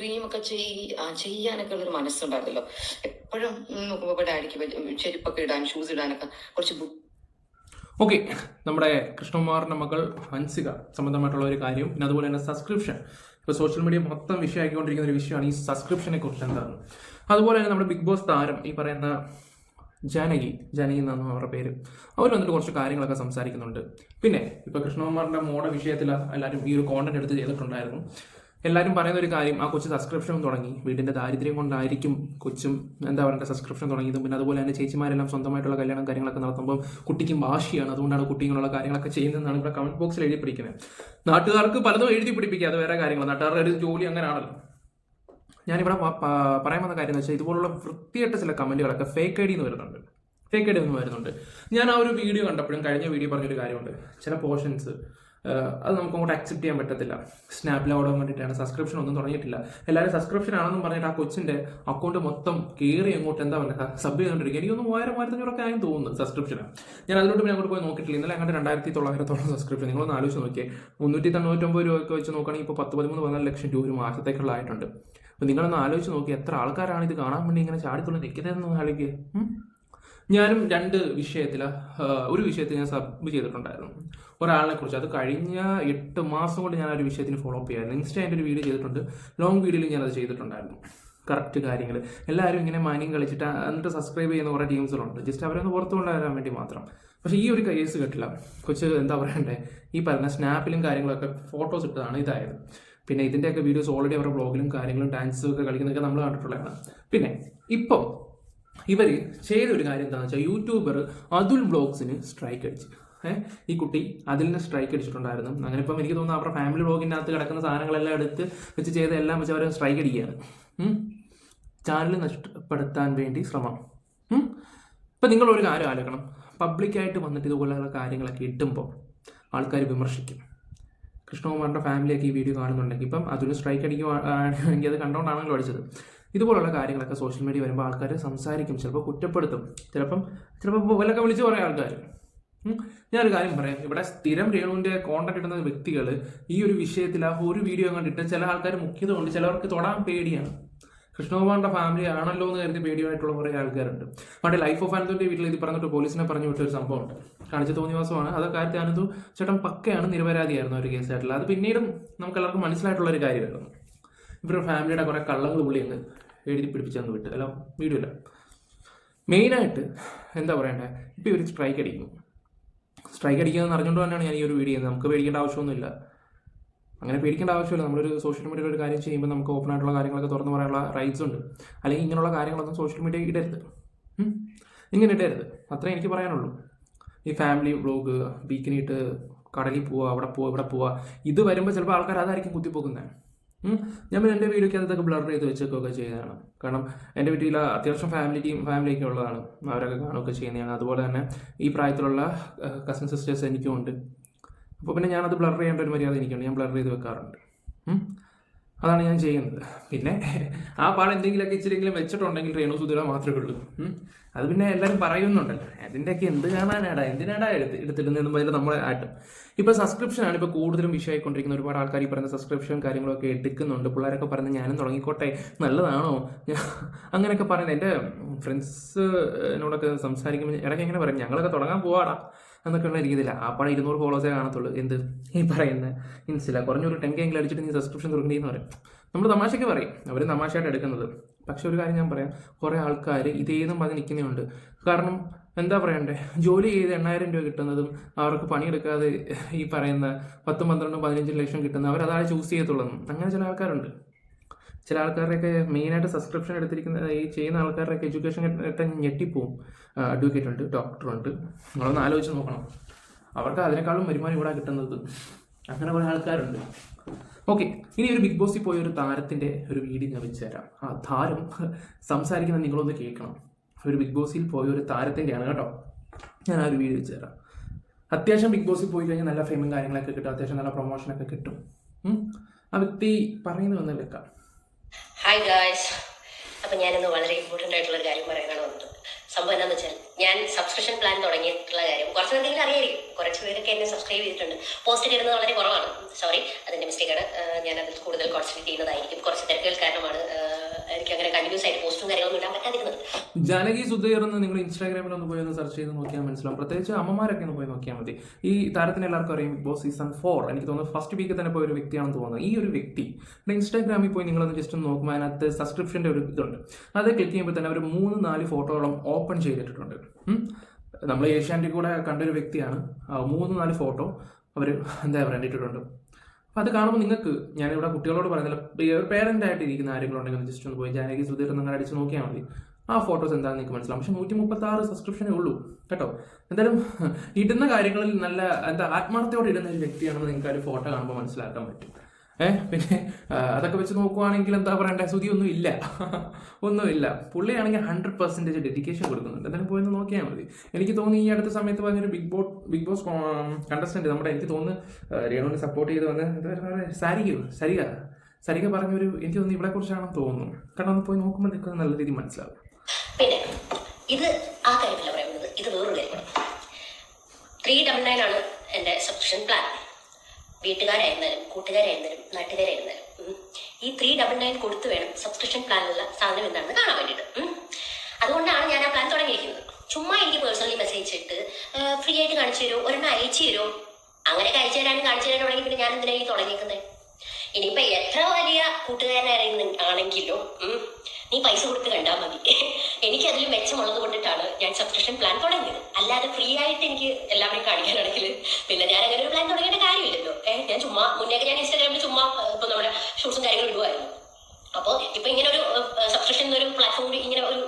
ക്രീമൊക്കെ ചെയ്യാനൊക്കെ ഉള്ളൊരു മനസ്സുണ്ടായിരുന്നല്ലോ. എപ്പോഴും നോക്കുമ്പോൾ ഡാഡിക്ക് ചെരുപ്പൊക്കെ ഇടാൻ, ഷൂസ് ഇടാനൊക്കെ കുറച്ച് ഓക്കെ, നമ്മുടെ കൃഷ്ണകുമാറിൻ്റെ മകൾ ഹൻസിക സംബന്ധമായിട്ടുള്ള ഒരു കാര്യം, പിന്നെ അതുപോലെ തന്നെ സബ്സ്ക്രിപ്ഷൻ. ഇപ്പോൾ സോഷ്യൽ മീഡിയ മൊത്തം വിഷയമാക്കിക്കൊണ്ടിരിക്കുന്ന ഒരു വിഷയമാണ് ഈ സബ്സ്ക്രിപ്ഷനെ കുറിച്ച് എന്താണ്. അതുപോലെ തന്നെ നമ്മുടെ ബിഗ് ബോസ് താരം ഈ പറയുന്ന ജാനകി എന്നാണ് അവരുടെ പേര്, അവർ വന്നിട്ട് കുറച്ച് കാര്യങ്ങളൊക്കെ സംസാരിക്കുന്നുണ്ട്. പിന്നെ ഇപ്പോൾ കൃഷ്ണകുമാറിൻ്റെ മോഡ വിഷയത്തിൽ എല്ലാവരും ഈ ഒരു കോണ്ടന്റ് എടുത്ത് ചെയ്തിട്ടുണ്ടായിരുന്നു. എല്ലാവരും പറയുന്ന ഒരു കാര്യം, ആ കൊച്ചു സബ്സ്ക്രിപ്ഷൻ തുടങ്ങി, വീടിൻ്റെ ദാരിദ്ര്യം കൊണ്ടായിരിക്കും കൊച്ചും എന്താ പറയുക സബ്സ്ക്രിപ്ഷൻ തുടങ്ങിയതും. പിന്നെ അതുപോലെ തന്നെ ചേച്ചിമാരെല്ലാം സ്വന്തമായിട്ടുള്ള കല്യാണം കാര്യങ്ങളൊക്കെ നടത്തുമ്പോൾ കുട്ടിക്കും വാശിയാണ്, അതുകൊണ്ടാണ് കുട്ടികളുള്ള കാര്യങ്ങളൊക്കെ ചെയ്യുന്നതെന്നാണ് ഇവിടെ കമന്റ് ബോക്സിൽ എഴുതി പിടിക്കുന്നത്. നാട്ടുകാർക്ക് പലതും എഴുതി പിടിപ്പിക്കുക, അത് വേറെ കാര്യങ്ങൾ, നാട്ടുകാരുടെ ഒരു ജോലി അങ്ങനെയാണല്ലോ. ഞാനിവിടെ പറയാൻ വന്ന കാര്യം എന്ന് വെച്ചാൽ, ഇതുപോലുള്ള വൃത്തിയായിട്ട് ചില കമന്റുകളൊക്കെ ഫേക്ക് ഐ ഡി എന്ന് വരുന്നുണ്ട്. ഞാൻ ആ ഒരു വീഡിയോ കണ്ടപ്പോഴും, കഴിഞ്ഞ വീഡിയോ പറഞ്ഞൊരു കാര്യമുണ്ട്, ചില പോർഷൻസ് അത് നമുക്ക് അങ്ങോട്ട് അക്സെപ്റ്റ് ചെയ്യാൻ പറ്റത്തില്ല. സ്നാപ്പിൽ ഓടാൻ വേണ്ടിയിട്ടാണ്, സബ്സ്ക്രിപ്ഷൻ ഒന്നും തുടങ്ങിയിട്ടില്ല, എല്ലാവരും സബ്സ്ക്രിപ്ഷൻ ആണെന്നും പറഞ്ഞിട്ട് ആ കൊച്ചിൻ്റെ അക്കൗണ്ട് മൊത്തം കയറി അങ്ങോട്ട് എന്താ പറയുക സബ് ചെയ്തുകൊണ്ടിരിക്കുക. എനിക്കൊന്ന് 1000-1500 ആയും തോന്നുന്നു സബ്സ്ക്രിപ്ഷനാണ്. ഞാൻ അതിലോട്ട് പിന്നെ അങ്ങോട്ട് പോയി നോക്കിയിട്ടില്ല. ഇന്നലെ അങ്ങോട്ട് 2900 സബ്സ്ക്രിപ്ഷൻ. നിങ്ങളൊന്ന് ആലോചിച്ച് നോക്കിയേ, 399 രൂപയൊക്കെ വെച്ച് നോക്കുകയാണെങ്കിൽ ഇപ്പോൾ 10-13-14 ലക്ഷം രൂപ ഒരു മാസത്തേക്കുള്ള ആയിട്ടുണ്ട്. അപ്പോൾ നിങ്ങളൊന്ന് ആലോചിച്ച് നോക്കി, എത്ര ആൾക്കാരാണ് ഇത് കാണാൻ വേണ്ടി ഇങ്ങനെ ചാടിത്തുള്ളി നിൽക്കുന്നതെന്ന് ആലോചിക്കുക. ഞാനും ഒരു വിഷയത്തിൽ ഞാൻ സബ് ചെയ്തിട്ടുണ്ടായിരുന്നു ഒരാളിനെ കുറിച്ച്. അത് കഴിഞ്ഞ 8 മാസം കൊണ്ട് ഞാൻ ആ ഒരു വിഷയത്തിന് ഫോളോ അപ്പ് ചെയ്യായിരുന്നു. ഇൻസ്റ്റയിൽ ഒരു വീഡിയോ ചെയ്തിട്ടുണ്ട്, ലോങ് വീഡിയോയിൽ ഞാനത് ചെയ്തിട്ടുണ്ടായിരുന്നു. കറക്റ്റ് കാര്യങ്ങൾ എല്ലാവരും ഇങ്ങനെ മാനിയും കളിച്ചിട്ട് എന്നിട്ട് സബ്സ്ക്രൈബ് ചെയ്യുന്ന കുറേ ടീംസുകളുണ്ട്, ജസ്റ്റ് അവരൊന്ന് പുറത്തു കൊണ്ടുവരാൻ വേണ്ടി മാത്രം. പക്ഷേ ഈ ഒരു കേസ് കേട്ടില്ല, കൊച്ച് എന്താ പറയണ്ടേ, ഈ പറഞ്ഞ സ്നാപ്പിലും കാര്യങ്ങളൊക്കെ ഫോട്ടോസ് ഇട്ടതാണ് ഇതായത്. പിന്നെ ഇതിൻ്റെയൊക്കെ വീഡിയോസ് ഓൾറെഡി അവരുടെ ബ്ലോഗിലും കാര്യങ്ങളും ഡാൻസും ഒക്കെ കളിക്കുന്നതൊക്കെ നമ്മൾ കണ്ടിട്ടുള്ളതാണ്. പിന്നെ ഇപ്പം ഇവർ ചെയ്തൊരു കാര്യം എന്താണെന്ന് വെച്ചാൽ, യൂട്യൂബർ അതുൽ ബ്ലോഗ്സിന് സ്ട്രൈക്ക് അടിച്ചു. ഈ കുട്ടി അതിലിന് സ്ട്രൈക്ക് അടിച്ചിട്ടുണ്ടായിരുന്നു. അങ്ങനെ ഇപ്പം എനിക്ക് തോന്നുന്നു അവരുടെ ഫാമിലി ബ്ലോഗിൻ്റെ അകത്ത് കിടക്കുന്ന സാധനങ്ങളെല്ലാം എടുത്ത് വെച്ച് ചെയ്ത എല്ലാം വെച്ച് അവർ സ്ട്രൈക്ക് അടിക്കുകയാണ്. ചാനൽ നഷ്ടപ്പെടുത്താൻ വേണ്ടി ശ്രമം. ഇപ്പം നിങ്ങളൊരു കാര്യം ആലോചിക്കണം, പബ്ലിക്കായിട്ട് വന്നിട്ട് ഇതുപോലെയുള്ള കാര്യങ്ങളൊക്കെ ഇട്ടുമ്പോൾ ആൾക്കാർ വിമർശിക്കും. കൃഷ്ണകുമാറിൻ്റെ ഫാമിലിയൊക്കെ ഈ വീഡിയോ കാണുന്നുണ്ടെങ്കിൽ ഇപ്പം അതിന് സ്ട്രൈക്ക് അടിക്കുകയാണെങ്കിൽ അത് കണ്ടുകൊണ്ടാണല്ലോ അടിച്ചത്. ഇതുപോലുള്ള കാര്യങ്ങളൊക്കെ സോഷ്യൽ മീഡിയ വരുമ്പോൾ ആൾക്കാർ സംസാരിക്കും, ചിലപ്പോൾ കുറ്റപ്പെടുത്തും, ചിലപ്പം വല്ലൊക്കെ വിളിച്ച് പറയാം ആൾക്കാർ. ഞാനൊരു കാര്യം പറയാം, ഇവിടെ സ്ഥിരം രേണുവിൻ്റെ കോണ്ടന്റ് ഇടുന്ന വ്യക്തികൾ ഈ ഒരു വിഷയത്തിൽ ആ ഒരു വീഡിയോ കണ്ടിട്ട് ചില ആൾക്കാർ മുഖ്യതുകൊണ്ട് ചിലവർക്ക് തൊടാൻ പേടിയാണ്. കൃഷ്ണകുമാറിൻ്റെ ഫാമിലി ആണല്ലോ എന്ന് കരുതി പേടിയായിട്ടുള്ള കുറേ ആൾക്കാരുണ്ട്. അവിടെ ലൈഫ് ഓഫ് അനന്തുവിൻ്റെ വീട്ടിൽ ഇത് പറഞ്ഞിട്ട് പോലീസിനെ പറഞ്ഞു വിട്ടൊരു സംഭവമുണ്ട്, കാണിച്ച തോന്നിവാസമാണ്. അത് കാര്യത്തിൽ അനന്തു ചേട്ടൻ പക്കയാണ്, നിരപരാധിയായിരുന്നു ഒരു കേസായിട്ടുള്ള. അത് പിന്നീടും നമുക്ക് എല്ലാവർക്കും മനസ്സിലായിട്ടുള്ളൊരു കാര്യമായിരുന്നു. ഇവരുടെ ഫാമിലിയുടെ കുറേ കള്ളങ്ങൾ പുള്ളി അങ്ങ് എഴുതി പിടിപ്പിച്ചെന്ന് വിട്ട് അല്ല വീഡിയോ ഇല്ല. മെയിനായിട്ട് എന്താ പറയണ്ടേ, ഇപ്പോൾ ഇവർ സ്ട്രൈക്ക് അടിക്കുകയെന്ന് അറിഞ്ഞുകൊണ്ട് തന്നെയാണ് ഞാൻ ഈ ഒരു വീഡിയോ ചെയ്യുന്നത്. നമുക്ക് പേടിക്കേണ്ട ആവശ്യമൊന്നുമില്ല, അങ്ങനെ പേടിക്കേണ്ട ആവശ്യമില്ല. നമ്മളൊരു സോഷ്യൽ മീഡിയയിൽ ഒരു കാര്യം ചെയ്യുമ്പോൾ നമുക്ക് ഓപ്പൺ ആയിട്ടുള്ള കാര്യങ്ങളൊക്കെ തുറന്നു പറയാനുള്ള റൈറ്റ്സ് ഉണ്ട്. അല്ലെങ്കിൽ ഇങ്ങനെയുള്ള കാര്യങ്ങളൊന്നും സോഷ്യൽ മീഡിയ ഇടരുത്, ഇങ്ങനെ ഇടരുത്, അത്രേ എനിക്ക് പറയാനുള്ളൂ. ഈ ഫാമിലി വ്ളോഗ് വീക്കിനിട്ട് കടലിൽ പോവുക, അവിടെ പോവുക, ഇവിടെ പോവുക, ഇത് വരുമ്പോൾ ചിലപ്പോൾ ആൾക്കാർ അതായിരിക്കും കുത്തിപ്പോക്കുന്നത്. ഞാൻ പിന്നെ എൻ്റെ വീഡിയോയ്ക്ക് അതൊക്കെ ബ്ലർ ചെയ്ത് വെച്ചൊക്കെ ചെയ്തതാണ്. കാരണം എൻ്റെ വീട്ടിൽ അത്യാവശ്യം ഫാമിലിയൊക്കെ ഉള്ളതാണ്, അവരൊക്കെ കാണുകയൊക്കെ ചെയ്യുന്നതാണ്. അതുപോലെ തന്നെ ഈ പ്രായത്തിലുള്ള കസിൻ സിസ്റ്റേഴ്സ് എനിക്കും ഉണ്ട്. അപ്പോൾ പിന്നെ ഞാനത് ബ്ലർ ചെയ്യേണ്ട ഒരു മര്യാദ എനിക്കുണ്ട്, ഞാൻ ബ്ലർ ചെയ്ത് വെക്കാറുണ്ട്. അതാണ് ഞാൻ ചെയ്യുന്നത്. പിന്നെ ആ പാട് എന്തെങ്കിലുമൊക്കെ ഇച്ചിരിയെങ്കിലും വെച്ചിട്ടുണ്ടെങ്കിൽ രേണു സുധീര മാത്രമേ ഉള്ളൂ. അത് പിന്നെ എല്ലാവരും പറയുന്നുണ്ടല്ലോ, അതിൻ്റെയൊക്കെ എന്ത് കാണാനാടാ, എന്തിനാടാ എടുത്തിടുന്നതെന്ന് പറഞ്ഞാൽ നമ്മളെ ആട്ടും. ഇപ്പോൾ സബ്സ്ക്രിപ്ഷനാണ് ഇപ്പോൾ കൂടുതലും വിഷയമായിക്കൊണ്ടിരിക്കുന്ന. ഒരുപാട് ആൾക്കാർ ഈ പറയുന്ന സബ്സ്ക്രിപ്ഷൻ കാര്യങ്ങളൊക്കെ എടുക്കുന്നുണ്ട്. പിള്ളേരൊക്കെ പറയുന്നത് ഞാനും തുടങ്ങിക്കോട്ടെ, നല്ലതാണോ അങ്ങനെയൊക്കെ പറയുന്നത്. എൻ്റെ ഫ്രണ്ട്സിനോടൊക്കെ സംസാരിക്കുമ്പോൾ ഇടയ്ക്ക് എങ്ങനെ പറയും, ഞങ്ങളൊക്കെ തുടങ്ങാൻ പോവാടാ എന്നൊക്കെയുള്ള രീതിയില്ല. ആ പടം 200 ഫോളോസേ കാണത്തുള്ളൂ. എന്ത് ഈ പറയുന്നത് ഇൻസ്റ്റയില്ല, കുറഞ്ഞൊരു 10K എങ്കിലും അടിച്ചിട്ട് നീ സബ്സ്ക്രിപ്ഷൻ തുടങ്ങിയെന്ന് പറയും. നമ്മൾ തമാശയ്ക്ക് പറയും, അവർ തമാശയായിട്ട് എടുക്കുന്നത്. പക്ഷെ ഒരു കാര്യം ഞാൻ പറയാം, കുറേ ആൾക്കാർ ഇതേതും പറഞ്ഞ് നിൽക്കുന്നുണ്ട്. കാരണം എന്താ പറയണ്ടേ, ജോലി ചെയ്ത് 8000 രൂപ കിട്ടുന്നതും അവർക്ക് പണിയെടുക്കാതെ ഈ പറയുന്ന 10, 12, 15 ലക്ഷം കിട്ടുന്ന അവരതാണ് ചൂസ് ചെയ്യത്തുള്ളതും. അങ്ങനെ ചില ആൾക്കാരുണ്ട്. ചില ആൾക്കാരുടെയൊക്കെ മെയിനായിട്ട് സബ്സ്ക്രിപ്ഷൻ എടുത്തിരിക്കുന്ന ഈ ചെയ്യുന്ന ആൾക്കാരുടെയൊക്കെ എഡ്യൂക്കേഷൻ ഞെട്ടിപ്പോവും. അഡ്വക്കേറ്റ് ഉണ്ട്, ഡോക്ടറുണ്ട്, നിങ്ങളൊന്ന് ആലോചിച്ച് നോക്കണം. അവർക്ക് അതിനേക്കാളും വരുമാനം ഇവിടെ കിട്ടുന്നത്. അങ്ങനെ കുറേ ആൾക്കാരുണ്ട്. ഓക്കെ, ഇനി ഒരു ബിഗ് ബോസിൽ പോയ ഒരു താരത്തിൻ്റെ ഒരു വീഡിയോ ഞാൻ വെച്ച് തരാം. ആ താരം സംസാരിക്കുന്നത് നിങ്ങളൊന്ന് കേൾക്കണം. ഒരു ബിഗ് ബോസിൽ പോയ ഒരു താരത്തിൻ്റെയാണ് കേട്ടോ. ഞാൻ ആ ഒരു വീഡിയോ വെച്ച് തരാം. അത്യാവശ്യം ബിഗ് ബോസിൽ പോയി കഴിഞ്ഞാൽ നല്ല ഫെയിമും കാര്യങ്ങളൊക്കെ കിട്ടും, അത്യാവശ്യം നല്ല പ്രൊമോഷനൊക്കെ കിട്ടും. ആ വ്യക്തി പറയുന്നത് വന്ന് വെക്കാം. ഹായ് ഗായ്സ്, അപ്പം ഞാനിന്ന് വളരെ ഇമ്പോർട്ടൻ്റ് ആയിട്ടുള്ള ഒരു കാര്യം പറയാനാണ് വന്നത്. സംഭവം എന്താണെന്ന് വെച്ചാൽ, ഞാൻ സബ്സ്ക്രിപ്ഷൻ പ്ലാൻ തുടങ്ങിയിട്ടുള്ള കാര്യം കുറച്ച് പേർക്കെങ്കിലും അറിയായിരിക്കും. കുറച്ച് പേരൊക്കെ എന്നെ സബ്സ്ക്രൈബ് ചെയ്തിട്ടുണ്ട്. പോസ്റ്റ് ഇടുന്നത് വളരെ കുറവാണ്, സോറി, അതിന്റെ മിസ്റ്റേക്കാണ്. ഞാൻ അതിൽ കൂടുതൽ കോൺസെൻട്രേറ്റ് ചെയ്യുന്നതായിരിക്കും. കുറച്ച് തിരക്കുകൾ കാരണമാണ് എനിക്ക് അങ്ങനെ കണ്ടിന്യൂസ് ആയിട്ട് പോസ്റ്റും കാര്യങ്ങളൊന്നും ഇടാൻ പറ്റാതിരുന്നത്. ജാനകി സുധീർ എന്ന് നിങ്ങൾ ഇൻസ്റ്റാഗ്രാമിൽ ഒന്ന് പോയി ഒന്ന് സെർച്ച് ചെയ്ത് നോക്കിയാൽ മനസ്സിലാവും. പ്രത്യേകിച്ച് അമ്മമാരൊക്കെ ഒന്ന് പോയി നോക്കിയാൽ മതി. ഈ താരത്തിന് എല്ലാവർക്കും അറിയാം ബിഗ് ബോസ് സീസൺ 4 എനിക്ക് തോന്നുന്നു ഫസ്റ്റ് വീക്കിൽ തന്നെ പോയ ഒരു വ്യക്തിയാണെന്ന് തോന്നുന്നത്. ഈ ഒരു വ്യക്തി ഇൻസ്റ്റാഗ്രാമിൽ പോയി നിങ്ങളൊന്ന് ജസ്റ്റ് ഒന്ന് നോക്കുമ്പോൾ അതിനകത്ത് സബ്സ്ക്രിപ്ഷൻ്റെ ഒരു ഇതുണ്ട്. അത് ക്ലിക്ക് ചെയ്യുമ്പോൾ തന്നെ അവർ 3-4 ഫോട്ടോകളും ഓപ്പൺ ചെയ്തിട്ടുണ്ട്. നമ്മൾ ഏഷ്യാനെറ്റിൽ കൂടെ കണ്ടൊരു വ്യക്തിയാണ്. 3-4 ഫോട്ടോ അവർ എന്താ പറയുക ഇട്ടിട്ടുണ്ട്. അപ്പോൾ അത് കാണുമ്പോൾ നിങ്ങൾക്ക്, ഞാനിവിടെ കുട്ടികളോട് പറയുന്നില്ല, ഒരു പേരൻ്റായിട്ട് ഇരിക്കുന്ന ആരെങ്കിലും ഉണ്ടെങ്കിൽ ജസ്റ്റ് ഒന്ന് പോയി ജാനകി സുധീർ നിങ്ങൾ അടിച്ച് നോക്കിയാൽ മതി. ആ ഫോട്ടോസ് എന്താണെന്ന് നിങ്ങൾക്ക് മനസ്സിലാവും. പക്ഷെ 136 സബ്സ്ക്രിപ്ഷനേ ഉള്ളൂ കേട്ടോ. എന്തായാലും ഇടുന്ന കാര്യങ്ങളിൽ നല്ല ആത്മാർത്ഥയോടെ ഇടുന്ന ഒരു വ്യക്തിയാണെന്ന് നിങ്ങൾക്ക് ആ ഒരു ഫോട്ടോ കാണുമ്പോൾ മനസ്സിലാക്കാൻ പറ്റും. പിന്നെ അതൊക്കെ വെച്ച് നോക്കുവാണെങ്കിൽ എന്താ പറയണ്ടേ, ഒന്നുമില്ല ഒന്നുമില്ല. പുള്ളിയാണെങ്കിൽ 100% ഡെഡിക്കേഷൻ കൊടുക്കുന്നുണ്ട്. എന്തായാലും പോയി നോക്കിയാൽ മതി. എനിക്ക് തോന്നുന്നു ഈ അടുത്ത സമയത്ത് പറഞ്ഞൊരു ബിഗ് ബോസ് കണ്ടസ്റ്റന്റ് നമ്മുടെ, എനിക്ക് തോന്നുന്നു രേണുവിനെ സപ്പോർട്ട് ചെയ്ത് വന്ന് സരിക പറഞ്ഞൊരു, എനിക്ക് തോന്നുന്നു ഇവിടെ കുറിച്ചാണെന്ന് തോന്നുന്നു. കാരണം ഒന്ന് പോയി നോക്കുമ്പോൾ നിങ്ങൾക്ക് നല്ല രീതിയിൽ മനസ്സിലാവും. പിന്നെ ഇത് ആ കാര്യമല്ല പറയുന്നത്, ഇത് വേറൊരു കാര്യമാണ്. 399 ആണ് എൻ്റെ സബ്സ്ക്രിപ്ഷൻ പ്ലാൻ. വീട്ടുകാരായിരുന്നാലും കൂട്ടുകാരായിരുന്നാലും നാട്ടുകാരായിരുന്നാലും ഈ 399 കൊടുത്തു വേണം സബ്സ്ക്രിപ്ഷൻ പ്ലാനിലുള്ള സാധനം എന്താണെന്ന് കാണാൻ വേണ്ടിയിട്ട്. അതുകൊണ്ടാണ് ഞാൻ ആ പ്ലാൻ തുടങ്ങിയിരിക്കുന്നത്. ചുമ്മാ എനിക്ക് പേഴ്സണലി മെസ്സേജ് ഇട്ട് ഫ്രീ ആയിട്ട് കാണിച്ചു തരുമോ, ഒരെണ്ണം അയച്ചു തരുമോ, അങ്ങനെയൊക്കെ അയച്ചു തരാൻ തുടങ്ങി. പിന്നെ ഞാൻ എന്തിനാണ് ഈ തുടങ്ങിയിരിക്കുന്നത്? ഇനിയിപ്പോൾ എത്ര വലിയ കൂട്ടുകാരനാണെങ്കിലും നീ പൈസ കൊടുത്ത് കണ്ടാൽ മതി. എനിക്കതിൽ മെച്ചമുള്ളത് കൊണ്ടിട്ടാണ് ഞാൻ സബ്സ്ക്രിപ്ഷൻ പ്ലാൻ തുടങ്ങിയത്. അല്ലാതെ ഫ്രീ ആയിട്ട് എനിക്ക് എല്ലാവരെയും കാണിക്കാനാണെങ്കിൽ പിന്നെ ഞാൻ അങ്ങനെ ഒരു പ്ലാൻ തുടങ്ങേണ്ട കാര്യമില്ലല്ലോ. ഞാൻ ചുമ്മാ മുന്നേക്ക് ഞാൻ ഇൻസ്റ്റാഗ്രാമിൽ ചുമ്മാ ഇപ്പൊ നമ്മുടെ ഷൂട്ട്സും കാര്യങ്ങളും ഇടുമായിരുന്നു. അപ്പോൾ ഇപ്പൊ ഇങ്ങനെ ഒരു സബ്സ്ക്രിപ്ഷൻ ഒരു പ്ലാറ്റ്ഫോം കൂടി ഇങ്ങനെ ഒരു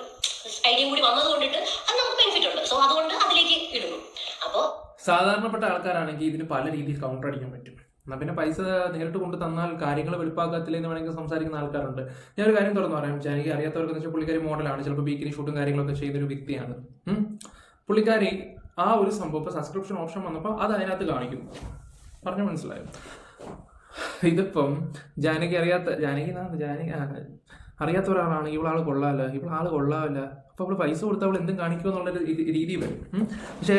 ഐഡിയ കൂടി വന്നത് കൊണ്ടിട്ട് അത് നമുക്ക് ബെനിഫിറ്റ് ഉണ്ട്. സോ അതുകൊണ്ട് അതിലേക്ക് ഇടുന്നു. അപ്പോൾ സാധാരണപ്പെട്ട ആൾക്കാരാണെങ്കിൽ ഇതിന് പല രീതിയിൽ കൗണ്ടർ അടിക്കാൻ പറ്റും. എന്നാൽ പിന്നെ പൈസ നേരിട്ട് കൊണ്ട് തന്നാൽ കാര്യങ്ങൾ വെളുപ്പാക്കത്തില്ലെന്ന് വേണമെങ്കിൽ സംസാരിക്കുന്ന ആൾക്കാരുണ്ട്. ഞാനൊരു കാര്യം തുറന്നു പറയാം. എനിക്ക് അറിയാത്തവർക്ക് വെച്ചാൽ പുള്ളിക്കാരി മോഡലാണ്, ചിലപ്പോൾ ബീക്കിനി ഷൂട്ടും കാര്യങ്ങളൊക്കെ ചെയ്തൊരു വ്യക്തിയാണ്. പുള്ളിക്കാരി ആ ഒരു സംഭവം ഇപ്പോൾ സബ്സ്ക്രിപ്ഷൻ ഓപ്ഷൻ വന്നപ്പോൾ അത് അതിനകത്ത് കാണിക്കും. പറഞ്ഞു മനസ്സിലായോ? ഇതിപ്പം ജാനകി അറിയാത്ത ഒരാളാണ്, ഇവളാൾ കൊള്ളാമല്ല, അപ്പോൾ അവൾ പൈസ കൊടുത്ത് അവൾ എന്തും കാണിക്കുക എന്നുള്ളൊരു രീതി വരും. പക്ഷേ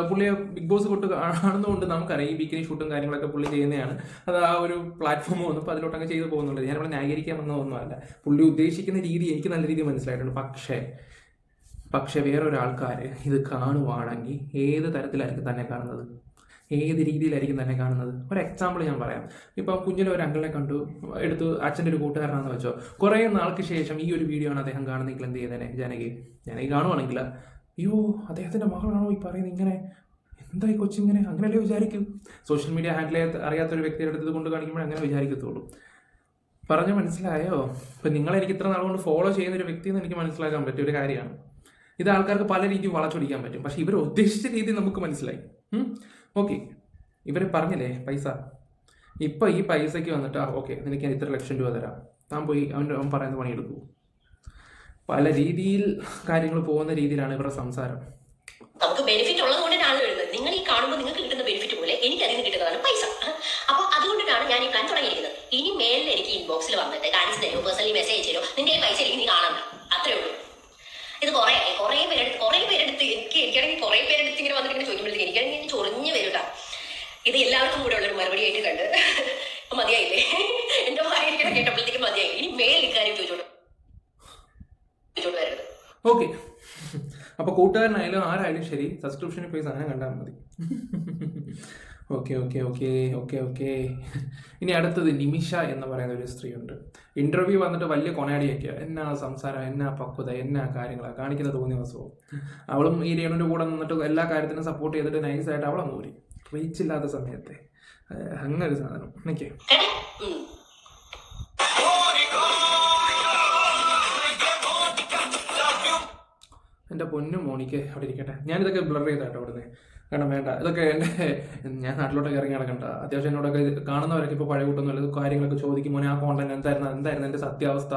പുള്ളിയെ ബിഗ് ബോസ് തൊട്ട് കാണുന്നതുകൊണ്ട് നമുക്കറിയാം ഈ ബിക്കിനി ഷൂട്ടും കാര്യങ്ങളൊക്കെ പുള്ളി ചെയ്യുന്നതാണ്. അത് ആ ഒരു പ്ലാറ്റ്ഫോം വന്നപ്പോൾ അതിലോട്ടങ്ങ് ചെയ്ത് പോകുന്നുള്ളത്. ഞാനിവിടെ ന്യായീകരിക്കാൻ വന്നതൊന്നുമല്ല. പുള്ളി ഉദ്ദേശിക്കുന്ന രീതി എനിക്ക് നല്ല രീതിയിൽ മനസ്സിലായിട്ടുണ്ട്. പക്ഷേ വേറൊരാൾക്കാർ ഇത് കാണുവാണെങ്കിൽ ഏത് തരത്തിലായിരിക്കും തന്നെ കാണുന്നത്, ഏത് രീതിയിലായിരിക്കും തന്നെ കാണുന്നത്? ഒരു എക്സാമ്പിൾ ഞാൻ പറയാം. ഇപ്പം കുഞ്ഞിലെ ഒരു അങ്കിളിനെ കണ്ടു, എടുത്ത് അച്ഛൻ്റെ ഒരു കൂട്ടുകാരനാണെന്ന് വെച്ചോ. കുറേ നാൾക്ക് ശേഷം ഈ ഒരു വീഡിയോ ആണ് അദ്ദേഹം കാണുന്നെങ്കിൽ എന്ത് ചെയ്യുന്നതിനെ ജാനകി കാണുവാണെങ്കിൽ, അയ്യോ അദ്ദേഹത്തിൻ്റെ മകളാണോ ഈ പറയുന്നത്, ഇങ്ങനെ എന്തായി കൊച്ചിങ്ങനെ, അങ്ങനെയല്ലേ വിചാരിക്കും. സോഷ്യൽ മീഡിയ ഹാൻഡിൽ അറിയാത്തൊരു വ്യക്തിയുടെ അടുത്ത് കൊണ്ട് കാണിക്കുമ്പോൾ അങ്ങനെ വിചാരിക്കത്തുള്ളൂ. പറഞ്ഞു മനസ്സിലായോ? ഇപ്പം നിങ്ങളെനിക്ക് ഇത്ര നാൾ കൊണ്ട് ഫോളോ ചെയ്യുന്നൊരു വ്യക്തിയെന്ന് എനിക്ക് മനസ്സിലാക്കാൻ പറ്റിയ ഒരു കാര്യമാണ്. ഇത് ആൾക്കാർക്ക് പല രീതിയിൽ വളച്ചൊടിക്കാൻ പറ്റും. പക്ഷെ ഇവർ ഉദ്ദേശിച്ച രീതി നമുക്ക് മനസ്സിലായി. ഓക്കെ, ഇവർ പറഞ്ഞില്ലേ പൈസ, ഇപ്പം ഈ പൈസയ്ക്ക് വന്നിട്ട് ഓക്കെ നിനക്ക് ഞാൻ 3 ലക്ഷം രൂപ തരാം, താൻ പോയി അവൻ പറയുന്ന പണിയെടുക്കൂ. പല രീതിയിൽ കാര്യങ്ങൾ പോകുന്ന രീതിയിലാണ് ഇവരുടെ സംസാരം. നമുക്ക് ബെനിഫിറ്റ് ഉള്ളത് കൊണ്ടിട്ടാണ് വരുന്നത്. നിങ്ങൾ ഈ കാണുമ്പോൾ നിങ്ങൾക്ക് കിട്ടുന്ന ബെനിഫിറ്റ് പോലെ എനിക്ക് അതിന് കിട്ടുന്നതാണ് പൈസ. അപ്പോൾ അതുകൊണ്ടിട്ടാണ് ഞാൻ ഈ പ്ലാൻ തുടങ്ങിയിരിക്കുന്നത്. ഇനി മേലിൽ എനിക്ക് ഇൻബോക്സിൽ വന്നിട്ട് കാണിച്ചു തരുമോ, പേഴ്സണലി മെസ്സേജ് തരുമോ, നിന്റെ പൈസ എനിക്ക് നീ കാണണ്ട, അത്രേ ഉള്ളൂ. ഇത് കുറേ പേരെടുത്ത് എനിക്കാണെങ്കിൽ കുറേ പേരെടുത്ത് ഇങ്ങനെ വന്നിട്ട് ചോദിക്കുമ്പോഴത്തേക്ക് എനിക്കാണെങ്കിൽ ചൊറിഞ്ഞ് വരൂട്ടാ. ഇത് എല്ലാവർക്കും കൂടെ ഉള്ളൊരു മറുപടി ആയിട്ട് കണ്ട് മതിയായില്ലേ? എന്റെ ഭാര്യ കേട്ടപ്പോഴത്തേക്ക് മതിയായി. ഇനി മേൽ ഇക്കാര്യം ചോദിച്ചോണ്ട് വരരുത്. ഓക്കെ, അപ്പോൾ കൂട്ടുകാരനായാലും ആരായാലും ശരി സബ്സ്ക്രിപ്ഷനിൽ പോയി സാധനം കണ്ടാൽ മതി. ഓക്കെ. ഇനി അടുത്തത് നിമിഷ എന്ന് പറയുന്ന ഒരു സ്ത്രീയുണ്ട്. ഇന്റർവ്യൂ വന്നിട്ട് വലിയ കൊനാടിയൊക്കെയാ, എന്നാ സംസാരം, എന്നാ പക്വത, എന്നാ കാര്യങ്ങളാണ് കാണിക്കുന്ന തോന്നിയ ദിവസവും. അവളും ഈ രേണുവിൻ്റെ കൂടെ നിന്നിട്ട് എല്ലാ കാര്യത്തിനും സപ്പോർട്ട് ചെയ്തിട്ട് നൈസായിട്ട് അവളെ മൂരി റീച്ച് ഇല്ലാത്ത സമയത്തെ അങ്ങനെ ഒരു സാധനം. എനിക്ക് എൻ്റെ പൊന്നും മോണിക്ക് അവിടെ ഇരിക്കട്ടെ. ഞാനിതൊക്കെ ബ്ലർ ചെയ്താട്ടോ അവിടുന്ന്, കാരണം വേണ്ട ഇതൊക്കെ ഞാൻ നാട്ടിലോട്ടൊക്കെ ഇറങ്ങി നടക്കണ്ട. അത്യാവശ്യം എന്നോടൊക്കെ കാണുന്നവരൊക്കെ ഇപ്പോൾ പഴയ കൂട്ടൊന്നുമില്ല കാര്യങ്ങളൊക്കെ ചോദിക്കും, മോനെ ആ കോണ്ടന്റ് എന്തായിരുന്നു എൻ്റെ സത്യാവസ്ഥ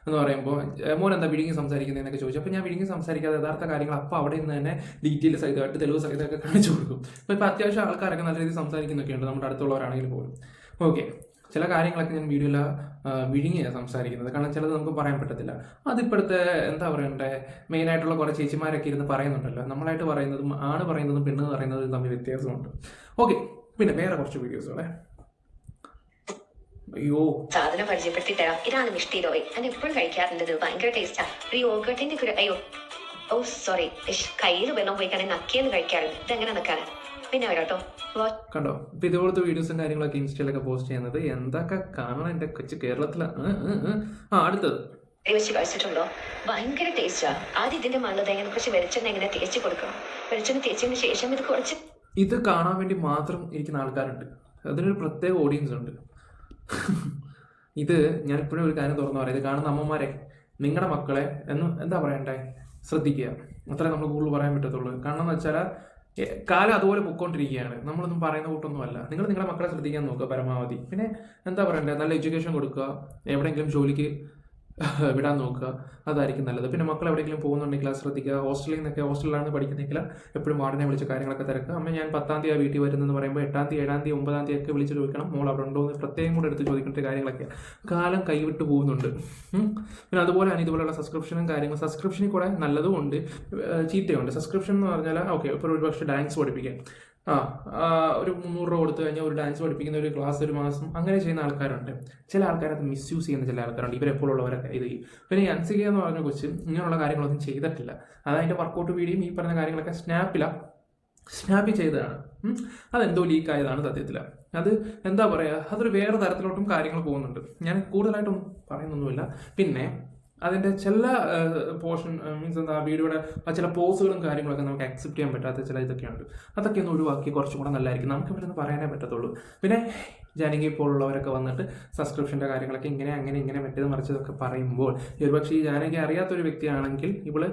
എന്ന് പറയുമ്പോൾ മോൻ എന്താ വിഴുങ്ങി സംസാരിക്കുന്നതെന്നൊക്കെ ചോദിച്ചു. അപ്പോൾ ഞാൻ വിഴുങ്ങി സംസാരിക്കാതെ യഥാർത്ഥ കാര്യങ്ങൾ അപ്പോൾ അവിടെ നിന്ന് തന്നെ ഡീറ്റെയിൽ സഹിതമായിട്ട് തെളിവ് സഹിതമൊക്കെ കാണിച്ചു കൊടുക്കും. അപ്പോൾ ഇപ്പോൾ അത്യാവശ്യം ആൾക്കാരൊക്കെ നല്ല രീതിയിൽ സംസാരിക്കുന്നൊക്കെ ഉണ്ട്, നമ്മുടെ അടുത്തുള്ളവരാണെങ്കിൽ പോലും. ഓക്കെ, ചില കാര്യങ്ങളൊക്കെ ഞാൻ വീഡിയോയിൽ വിഴുങ്ങിയാണ് സംസാരിക്കുന്നത്, കാരണം ചിലത് നമുക്ക് പറയാൻ പറ്റത്തില്ല. അതിപ്പോഴത്തെ എന്താ പറയണ്ടേ, മെയിനായിട്ടുള്ള കുറേ ചേച്ചിമാരൊക്കെ ഇരുന്ന് പറയുന്നുണ്ടല്ലോ, നമ്മളായിട്ട് പറയുന്നതും ആണ് പറയുന്നതും പെണ്ണ് പറയുന്നതും തമ്മിൽ വ്യത്യാസമുണ്ട്. ഓക്കെ, പിന്നെ വേറെ കുറച്ച് വീഡിയോസുകളെ. അയ്യോ, സാധനം പരിചയപ്പെടുത്തി തരാം. ഇതാണ് മിഷ്ടി റോയ്. ഞാൻ എപ്പോഴും കഴിക്കാറുണ്ട്, ഭയങ്കര ടേസ്റ്റാ. ഒരു യോഗട്ടിന്റെ ഒരു അയ്യോ ഓ സോറി, കയ്യിൽ വെള്ളം പോയിക്കാണെ നക്കിയെന്ന് കഴിക്കാറുണ്ട്. ഇതെങ്ങനെ നക്കാണ്? പിന്നെ വരാട്ടോ. കണ്ടോ, ഇപ്പൊ ഇതുപോലത്തെ വീഡിയോസും കാര്യങ്ങളൊക്കെ ഇൻസ്റ്റയിലൊക്കെ പോസ്റ്റ് ചെയ്യുന്നത് എന്തൊക്കെ കാണണം എന്റെ കൊച്ചു കേരളത്തിലാണ്. അടുത്തത് വെച്ച് കഴിച്ചിട്ടുണ്ടോ? ഭയങ്കര ടേസ്റ്റാ. ആദ്യം ഇതിന്റെ മണ്ണ തേങ്ങനെ കുറച്ച് വെളിച്ചെണ്ണ എങ്ങനെ തേച്ച് കൊടുക്കണം. വെളിച്ചെണ്ണ തേച്ചതിന് ശേഷം ഇത് കുറച്ച് ഇത് കാണാൻ വേണ്ടി മാത്രം ഇരിക്കുന്ന ആൾക്കാരുണ്ട്. അതിനൊരു പ്രത്യേക ഓഡിയൻസ് ഉണ്ട്. ഇത് ഞാൻ ഇപ്പോഴും ഒരു കാര്യം തുറന്നു പറയാം, ഇത് കാണുന്ന അമ്മമാരെ, നിങ്ങളുടെ മക്കളെ എന്താ പറയണ്ടേ, ശ്രദ്ധിക്കുക. അത്രേ നമ്മൾ കൂടുതൽ പറയാൻ പറ്റത്തുള്ളൂ. കാരണം എന്ന് വെച്ചാൽ കാലം അതുപോലെ പൊയ്ക്കൊണ്ടിരിക്കുകയാണ്. നമ്മളൊന്നും പറയുന്ന കൂട്ടൊന്നുമല്ല. നിങ്ങൾ നിങ്ങളുടെ മക്കളെ ശ്രദ്ധിക്കാൻ നോക്കുക പരമാവധി. പിന്നെ എന്താ പറയണ്ടേ, നല്ല എഡ്യൂക്കേഷൻ കൊടുക്കുക, എവിടെയെങ്കിലും ജോലിക്ക് വിടാൻ നോക്കുക, അതായിരിക്കും നല്ലത്. പിന്നെ മക്കൾ എവിടെയെങ്കിലും പോകുന്നുണ്ടെങ്കിൽ അത് ശ്രദ്ധിക്കുക. ഹോസ്റ്റലിലാണ് പഠിക്കുന്നെങ്കിൽ എപ്പോഴും വാർഡിനെ വിളിച്ച് കാര്യങ്ങളൊക്കെ തിരക്കുക. അമ്മ ഞാൻ 10-ാം തീയതി വീട്ടിൽ വരുന്നതെന്ന് പറയുമ്പോൾ 8-ാം തീയതി 7-ാം തീയതി 9-ാം തീയതി ഒക്കെ വിളിച്ച് ചോദിക്കണം, മോൾ അവിടെ ഉണ്ടോ എന്ന് പ്രത്യേകം കൂടെ എടുത്ത് ചോദിക്കേണ്ട കാര്യങ്ങളൊക്കെ. കാലം കൈവിട്ട് പോകുന്നുണ്ട്. പിന്നെ അതുപോലെയാണ് ഇതുപോലെയുള്ള സബ്സ്ക്രിപ്ഷനിൽ കൂടെ നല്ലതും ഉണ്ട്, ചീത്തയുണ്ട്. സബ്സ്ക്രിപ്ഷൻ എന്ന് പറഞ്ഞാൽ ഓക്കെ, ഇപ്പോൾ ഒരു പക്ഷേ ഡാൻസ് പഠിപ്പിക്കാൻ ഒരു 300 രൂപ കൊടുത്തു കഴിഞ്ഞാൽ ഒരു ഡാൻസ് പഠിപ്പിക്കുന്ന ഒരു ക്ലാസ് ഒരു മാസം അങ്ങനെ ചെയ്യുന്ന ആൾക്കാരുണ്ട്. ചില ആൾക്കാരത് മിസ്യൂസ് ചെയ്യുന്ന ചില ആൾക്കാരുണ്ട്. ഇവരെപ്പോഴുള്ളവരൊക്കെ ഇത് ചെയ്യും. പിന്നെ ഈ അൻസിക എന്ന് പറഞ്ഞ കൊച്ച് ഇങ്ങനെയുള്ള കാര്യങ്ങളൊന്നും ചെയ്തിട്ടില്ല. അതിൻ്റെ വർക്കൗട്ട് വീഡിയോയും ഈ പറഞ്ഞ കാര്യങ്ങളൊക്കെ സ്നാപ്പിൽ ചെയ്തതാണ്. അതെന്തോ ലീക്കായതാണ് സത്യത്തിൽ. അത് എന്താ പറയുക, അതൊരു വേറെ തരത്തിലോട്ടും കാര്യങ്ങൾ പോകുന്നുണ്ട്. ഞാൻ കൂടുതലായിട്ടൊന്നും പറയുന്നൊന്നുമില്ല. പിന്നെ അതിൻ്റെ ചില പോർഷൻ മീൻസ് എന്താ, വീഡിയോയുടെ ചില പോസുകളും കാര്യങ്ങളൊക്കെ നമുക്ക് അക്സെപ്റ്റ് ചെയ്യാൻ പറ്റാത്ത ചില ഇതൊക്കെയുണ്ട്. അതൊക്കെ ഒന്ന് ഒഴിവാക്കി കുറച്ചും കൂടെ നല്ലതായിരിക്കും. നമുക്ക് ഇവിടെ നിന്ന് പറയാനേ പറ്റത്തുള്ളൂ. പിന്നെ ജാനകി പോലുള്ളവരൊക്കെ വന്നിട്ട് സബ്സ്ക്രിപ്ഷൻ്റെ കാര്യങ്ങളൊക്കെ ഇങ്ങനെ മറ്റേത് മറിച്ചതൊക്കെ പറയുമ്പോൾ ഒരുപക്ഷെ ഈ ജാനകി അറിയാത്തൊരു വ്യക്തിയാണെങ്കിൽ ഇവള്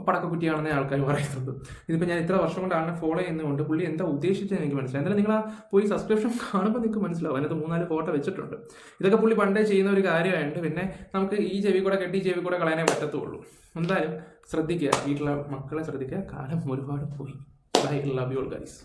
പടക്കക്കുറ്റിയാണെന്നേ ആൾക്കാർ പറയുന്നത്. ഇതിപ്പോൾ ഞാൻ ഇത്ര വർഷം കൊണ്ട് ആളിനെ ഫോളോ ചെയ്യുന്നതുകൊണ്ട് പുള്ളി എന്താ ഉദ്ദേശിച്ചത് എനിക്ക് മനസ്സിലായി. എന്തായാലും നിങ്ങൾ പോയി സബ്സ്ക്രിപ്ഷൻ കാണുമ്പോൾ നിങ്ങൾക്ക് മനസ്സിലാവും. അതിനകത്ത് 3-4 ഫോട്ടോ വെച്ചിട്ടുണ്ട്. ഇതൊക്കെ പുള്ളി പണ്ടേ ചെയ്യുന്ന ഒരു കാര്യമായിട്ട് പിന്നെ നമുക്ക് ഈ ചെവി കൂടെ കെട്ടി ചെവി കൂടെ കളയാനേ പറ്റത്തുള്ളൂ. എന്തായാലും ശ്രദ്ധിക്കുക, വീട്ടിലെ മക്കളെ ശ്രദ്ധിക്കുക. കാലം ഒരുപാട് പോയി. Bye, love you all guys.